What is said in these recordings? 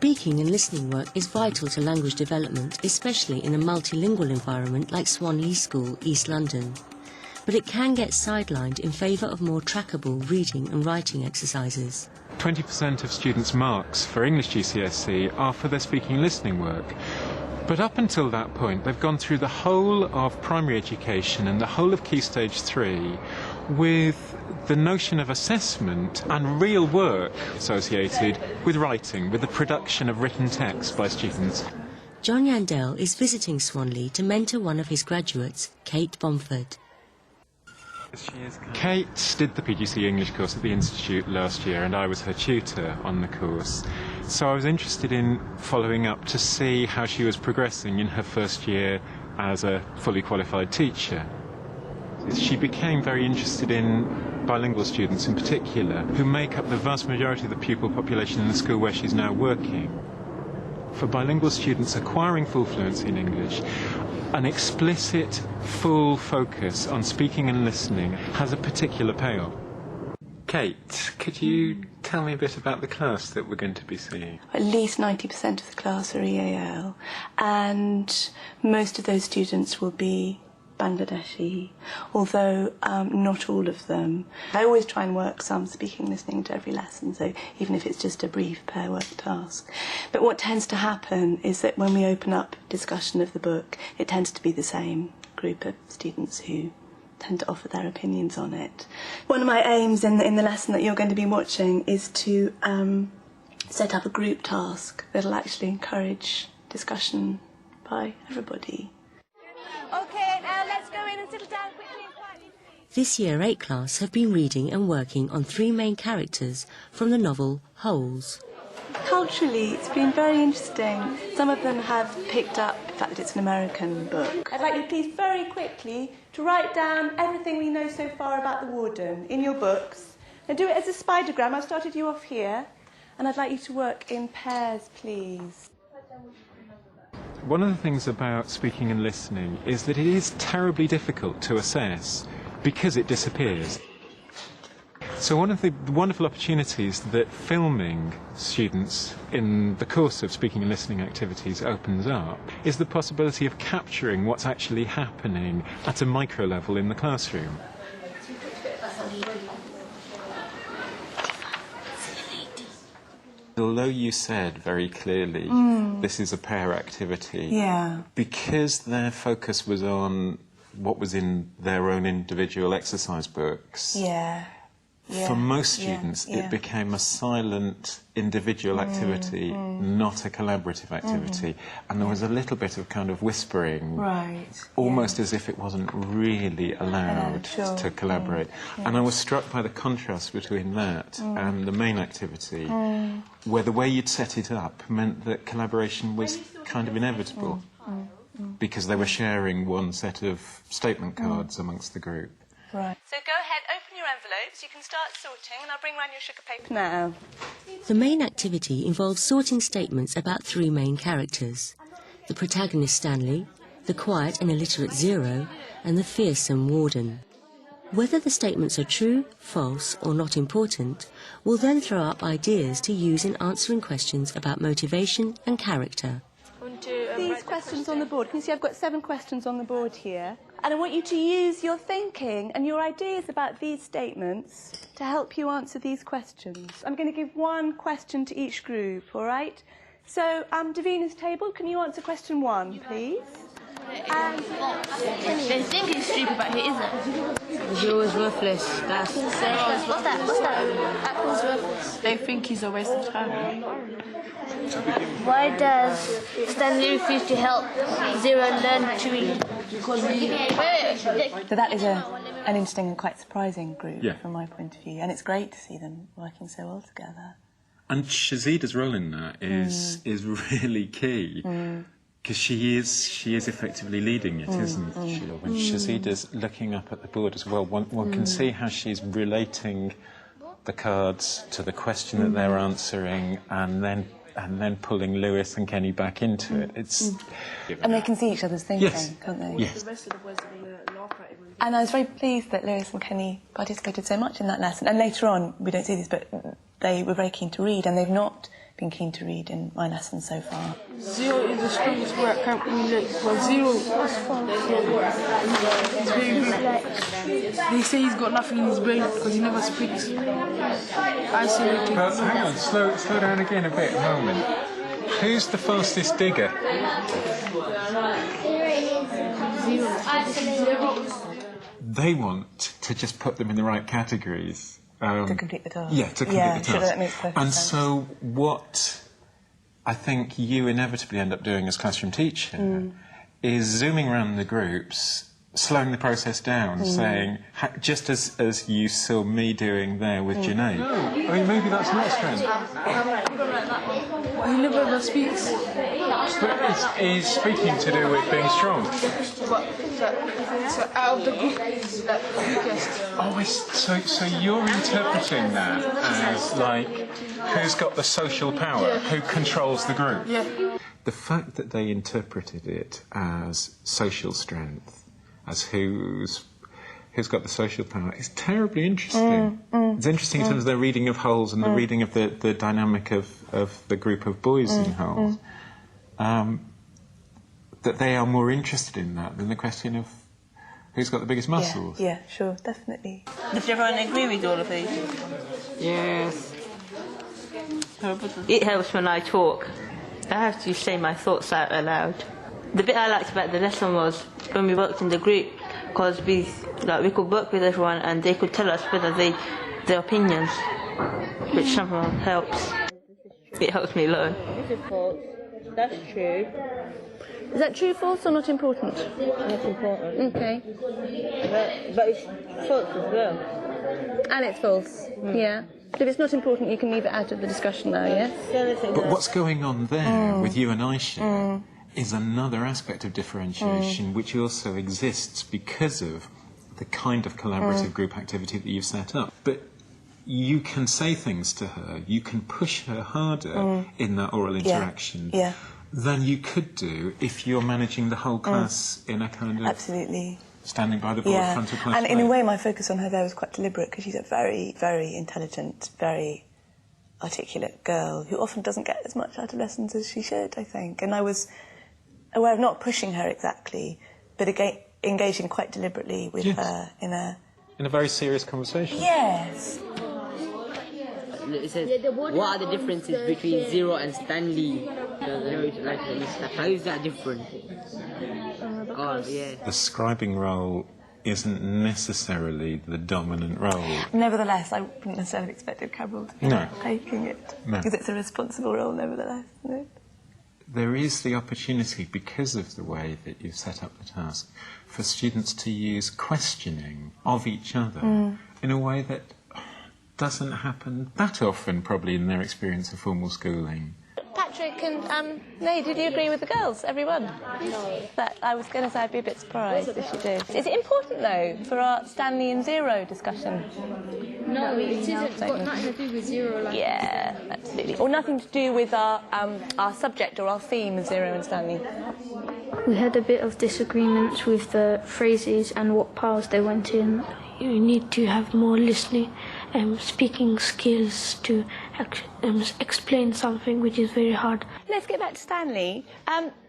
Speaking and listening work is vital to language development, especially in a multilingual environment like Swanley School, East London. But it can get sidelined in favour of more trackable reading and writing exercises. 20% of students' marks for English GCSE are for their speaking and listening work. But up until that point, they've gone through the whole of primary education and the whole of Key Stage 3 with the notion of assessment and real work associated with writing, with the production of written text by students. John Yandell is visiting Swanley to mentor one of his graduates, Kate Bomford. Kate did the PGC English course at the Institute last year, and I was her tutor on the course. So I was interested in following up to see how she was progressing in her first year as a fully qualified teacher. She became very interested in bilingual students in particular, who make up the vast majority of the pupil population in the school where she's now working. For bilingual students acquiring full fluency in English, an explicit, full focus on speaking and listening has a particular payoff. Kate, could you tell me a bit about the class that we're going to be seeing? At least 90% of the class are EAL, and most of those students will be Bangladeshi, although not all of them. I always try and work some speaking and listening into every lesson, so even if it's just a brief pair work task. But what tends to happen is that when we open up discussion of the book, it tends to be the same group of students who tend to offer their opinions on it. One of my aims in the lesson that you're going to be watching is to set up a group task that'll actually encourage discussion by everybody. Okay, now let's go in and settle down quickly and quietly. This Year 8 class have been reading and working on 3 main characters from the novel Holes. Culturally, it's been very interesting. Some of them have picked up the fact that it's an American book. I'd like you please very quickly to write down everything we know so far about the warden in your books. And do it as a spidergram. I've started you off here. And I'd like you to work in pairs, please. One of the things about speaking and listening is that it is terribly difficult to assess because it disappears. So one of the wonderful opportunities that filming students in the course of speaking and listening activities opens up is the possibility of capturing what's actually happening at a micro level in the classroom. Although you said very clearly this is a pair activity, because their focus was on what was in their own individual exercise books, for most students it became a silent individual activity, not a collaborative activity. And there was a little bit of kind of whispering, almost as if it wasn't really allowed to collaborate. And I was struck by the contrast between that and the main activity, where the way you'd set it up meant that collaboration was kind of inevitable, because they were sharing one set of statement cards amongst the group. So go ahead, open your envelopes, you can start sorting, and I'll bring round your sugar paper now. The main activity involves sorting statements about 3 main characters: the protagonist Stanley, the quiet and illiterate Zero, and the fearsome warden. Whether the statements are true, false, or not important will then throw up ideas to use in answering questions about motivation and character. These questions on the board, can you see I've got 7 questions on the board here? And I want you to use your thinking and your ideas about these statements to help you answer these questions. I'm going to give 1 question to each group, all right? So, Davina's table, can you answer question 1, please? They think he's stupid, but he isn't. Zero's worthless. What's that? Apple's worthless. They think he's a waste of time. Why does Stanley refuse to help Zero learn to read? So that is an interesting and quite surprising group from my point of view, and it's great to see them working so well together. And Shazida's role in that is really key. Because she is effectively leading it, isn't she? When Shazida's looking up at the board as well, one can see how she's relating the cards to the question that they're answering, and then pulling Lewis and Kenny back into it. And they can see each other's thinking, can't they? Yes. And I was very pleased that Lewis and Kenny participated so much in that lesson. And later on, we don't see this, but they were very keen to read, and they've not been keen to read in my lessons so far. 0 is the strongest word I can't relate, but 0 is very good. They say he's got nothing in his brain because he never speaks. Isolated. But hang on, slow down again a bit, a moment. Who's the fastest digger? They want to just put them in the right categories. To complete the task. Yeah, to complete the task. Sure, that makes perfect sense. So what I think you inevitably end up doing as classroom teacher is zooming around the groups, slowing the process down, saying, just as you saw me doing there with Junaid. No, I mean, maybe that's not strength. He never ever speaks. But is speaking to do with being strong? So out of the group, he's like the weakest. Oh, so you're interpreting that as, like, who's got the social power, who controls the group? Yeah. The fact that they interpreted it as social strength, as who's got the social power, is terribly interesting. It's interesting in terms of their reading of wholes and the reading of the dynamic of the group of boys in wholes. That they are more interested in that than the question of who's got the biggest muscles. Yeah, sure, definitely. Does everyone agree with all of these? Yes. It helps when I talk. I have to say my thoughts out aloud. The bit I liked about the lesson was when we worked in the group, because we could work with everyone and they could tell us whether their opinions, which somehow helps. It helps me learn. This is false. That's true. Is that true, false, or not important? Not important. Okay. But it's false as well. And it's false, yeah. If it's not important, you can leave it out of the discussion now, yes? But what's going on there with you and Aisha is another aspect of differentiation which also exists because of the kind of collaborative group activity that you've set up. But you can say things to her, you can push her harder in that oral interaction than you could do if you're managing the whole class in a kind of... Absolutely. Standing by the board front of class. And in a way, my focus on her there was quite deliberate because she's a very, very intelligent, very articulate girl who often doesn't get as much out of lessons as she should, I think. And I was aware of not pushing her exactly, but engaging quite deliberately with her in a very serious conversation. Yes. It says, what are the differences between Zero and Stanley? How is that different? The scribing role isn't necessarily the dominant role. Nevertheless, I wouldn't necessarily have expected Cabral to be taking it. No. Because it's a responsible role, nevertheless, isn't it? There is the opportunity, because of the way that you've set up the task, for students to use questioning of each other in a way that doesn't happen that often, probably, in their experience of formal schooling. Patrick and Nay, did you agree with the girls, everyone? No. That I was going to say I'd be a bit surprised if you did. Is it important, though, for our Stanley and Zero discussion? No, it isn't. It's got nothing to do with Zero. Yeah, absolutely. Or nothing to do with our subject or our theme of Zero and Stanley. We had a bit of disagreements with the phrases and what piles they went in. You need to have more listening and speaking skills to explain something which is very hard. Let's get back to Stanley.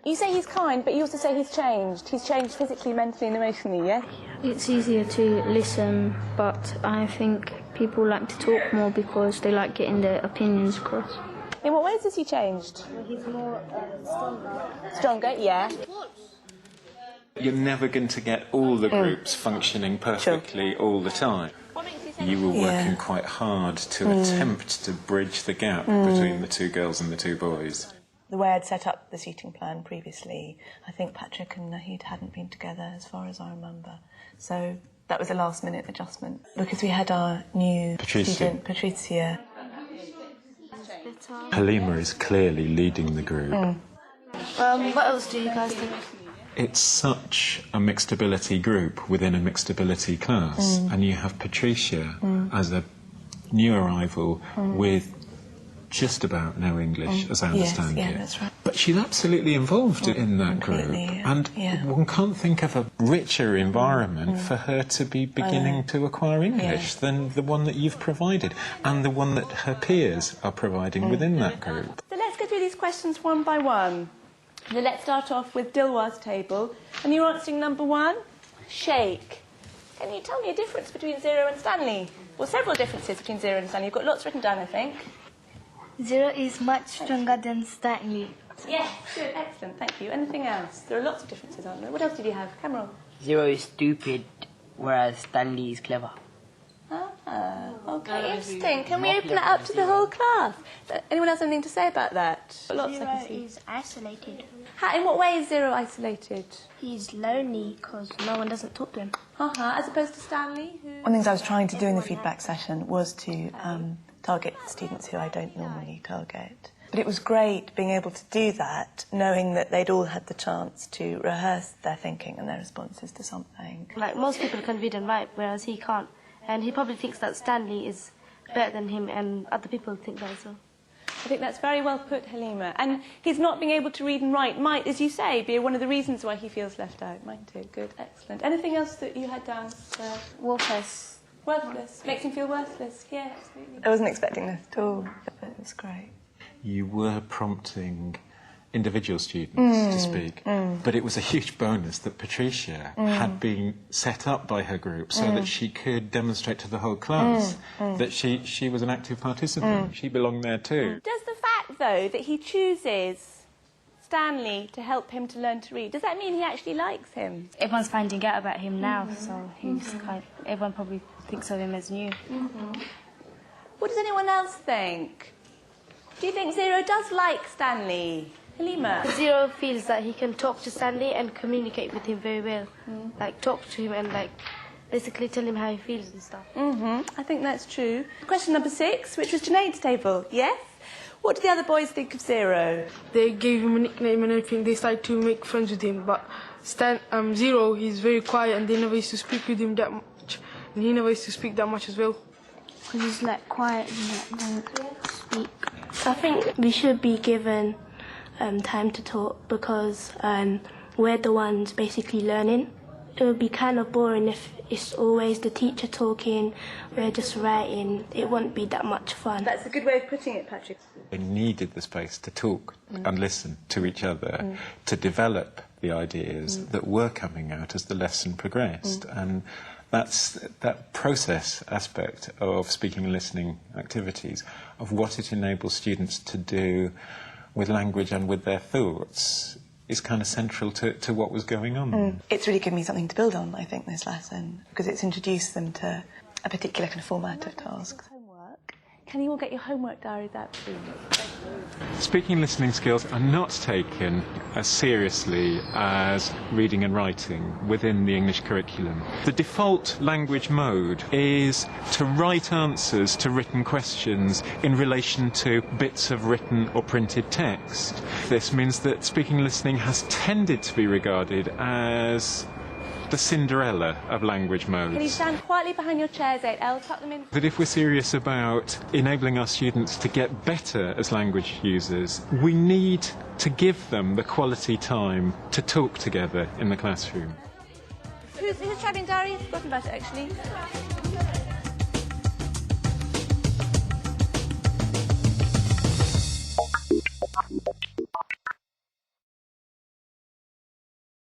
You say he's kind, but you also say he's changed. He's changed physically, mentally and emotionally, yeah? It's easier to listen, but I think people like to talk more because they like getting their opinions across. In what ways has he changed? He's more stronger. Stronger, yeah. You're never going to get all the groups functioning perfectly all the time. You were working quite hard to attempt to bridge the gap between the two girls and the two boys. The way I'd set up the seating plan previously, I think Patrick and Nahid hadn't been together as far as I remember. So that was a last-minute adjustment. Because we had our new student, Patricia. Halima is clearly leading the group. What else do you guys think? It's such a mixed ability group within a mixed ability class, and you have Patricia as a new arrival with just about no English, as I understand it. That's right. But But she's absolutely involved in that group. And one can't think of a richer environment for her to be beginning to acquire English than the one that you've provided and the one that her peers are providing within that group. So let's go through these questions one by one. So let's start off with Dilwar's table. And you're answering number 1, shake. Can you tell me a difference between Zero and Stanley? Well, several differences between Zero and Stanley. You've got lots written down, I think. Zero is much stronger than Stanley. Yes, good, excellent, thank you. Anything else? There are lots of differences, aren't there? What else did you have? Cameron? Zero is stupid, whereas Stanley is clever. Okay, interesting. Can we open it up to the whole class? Anyone else have anything to say about that? Zero is isolated. In what way is Zero isolated? He's lonely because no one doesn't talk to him. As opposed to Stanley, who... One of the things I was trying to do in the feedback session was to target students who I don't normally target. But it was great being able to do that, knowing that they'd all had the chance to rehearse their thinking and their responses to something. Like, most people can read and write, whereas he can't. And he probably thinks that Stanley is better than him, and other people think that as well. I think that's very well put, Halima. And his not being able to read and write might, as you say, be one of the reasons why he feels left out, mightn't it? Good, excellent. Anything else that you had down? Worthless. Worthless. Makes him feel worthless. Yeah, absolutely. I wasn't expecting this at all, but it was great. You were prompting individual students to speak, but it was a huge bonus that Patricia had been set up by her group so that she could demonstrate to the whole class that she was an active participant. She belonged there too. Does the fact, though, that he chooses Stanley to help him to learn to read, does that mean he actually likes him? Everyone's finding out about him now, so he's everyone probably thinks of him as new. What does anyone else think? Do you think Zero does like Stanley? Halima? Zero feels that he can talk to Stanley and communicate with him very well. Like, talk to him and, like, basically tell him how he feels and stuff. I think that's true. Question number 6, which was Junaid's table. Yes? What do the other boys think of Zero? They gave him a nickname and everything. They started to make friends with him. But Zero, he's very quiet and they never used to speak with him that much. And he never used to speak that much as well. Because he's, like, quiet and doesn't speak. I think we should be given time to talk because we're the ones basically learning. It would be kind of boring if it's always the teacher talking, we're just writing. It wouldn't be that much fun. That's a good way of putting it, Patrick. They needed the space to talk and listen to each other, to develop the ideas that were coming out as the lesson progressed. And that's that process aspect of speaking and listening activities, of what it enables students to do with language and with their thoughts, is kind of central to what was going on. It's really given me something to build on, I think, this lesson, because it's introduced them to a particular kind of format of tasks. Can you all get your homework diaries out, please? Speaking and listening skills are not taken as seriously as reading and writing within the English curriculum. The default language mode is to write answers to written questions in relation to bits of written or printed text. This means that speaking and listening has tended to be regarded as the Cinderella of language modes. Can you stand quietly behind your chairs, 8L, tuck them in? That if we're serious about enabling our students to get better as language users, we need to give them the quality time to talk together in the classroom. Who's travelling diary? Forgotten about it, actually.